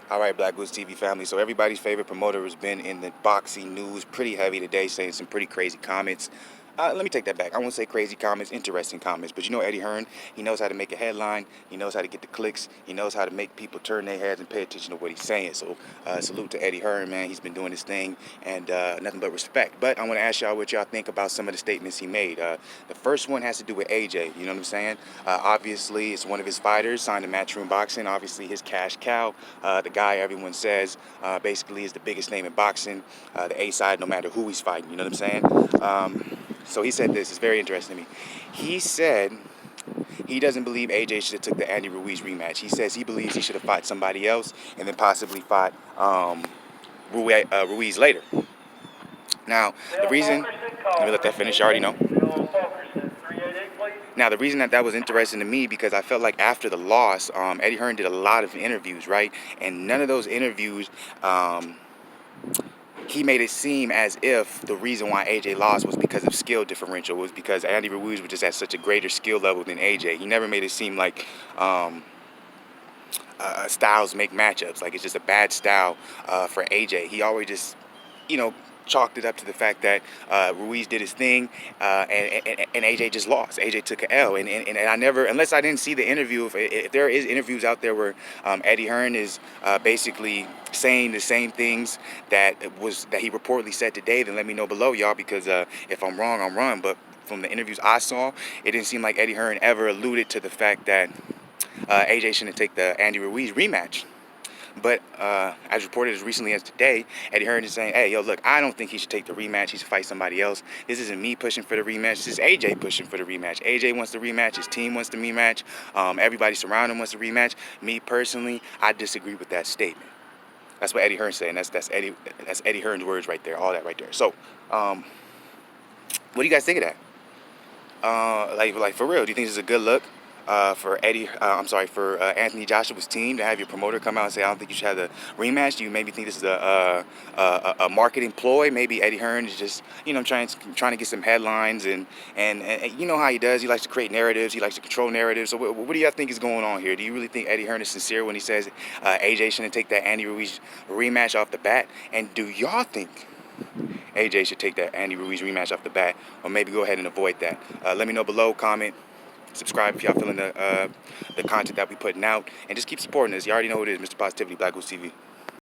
All right, Black Goose TV family. So everybody's favorite promoter has been in the boxing news pretty heavy today, saying some pretty crazy comments. Let me take that back. I won't say crazy comments, interesting comments. But you know Eddie Hearn, he knows how to make a headline. He knows how to get the clicks. He knows how to make people turn their heads and pay attention to what he's saying. So salute to Eddie Hearn, man. He's been doing his thing, and nothing but respect. But I want to ask y'all what y'all think about some of the statements he made. The first one has to do with AJ. You know what I'm saying? Obviously, it's one of his fighters, signed to Matchroom Boxing. Obviously, his cash cow. The guy everyone says basically is the biggest name in boxing. The A side, no matter who he's fighting. You know what I'm saying? So he said this, it's very interesting to me. He said he doesn't believe AJ should have took the Andy Ruiz rematch. He says he believes he should have fought somebody else and then possibly fought Ruiz later. Now, the reason, let me let that finish, you already know. Now, the reason that was interesting to me, because I felt like after the loss, Eddie Hearn did a lot of interviews, right? And none of those interviews, he made it seem as if the reason why AJ lost was because of skill differential, was because Andy Ruiz was just at such a greater skill level than AJ. He never made it seem like styles make matchups, like it's just a bad style for AJ. He always just, you know, chalked it up to the fact that Ruiz did his thing and AJ just lost. AJ took an L, and I never, unless I didn't see the interview, if there is interviews out there where Eddie Hearn is basically saying the same things that he reportedly said today, then let me know below, y'all, because if I'm wrong, I'm wrong. But from the interviews I saw, it didn't seem like Eddie Hearn ever alluded to the fact that AJ shouldn't take the Andy Ruiz rematch. But as reported as recently as today, Eddie Hearn is saying, hey, yo, look, I don't think he should take the rematch. He should fight somebody else. This isn't me pushing for the rematch. This is AJ pushing for the rematch. AJ wants the rematch. His team wants the rematch. Everybody surrounding him wants the rematch. Me, personally, I disagree with that statement. That's what Eddie Hearn's saying. That's Eddie Hearn's words right there. All that right there. So, what do you guys think of that? Like for real, do you think this is a good look? For Anthony Joshua's team to have your promoter come out and say, I don't think you should have the rematch? Do you maybe think this is a marketing ploy? Maybe Eddie Hearn is just, you know, trying to get some headlines, and you know how he does. He likes to create narratives. He likes to control narratives. So what do y'all think is going on here? Do you really think Eddie Hearn is sincere when he says AJ shouldn't take that Andy Ruiz rematch off the bat? And do y'all think AJ should take that Andy Ruiz rematch off the bat, or maybe go ahead and avoid that? Let me know below, comment, subscribe if y'all feeling the content that we putting out, and just keep supporting us. You already know who it is, Mr. Positivity, Black Goose TV.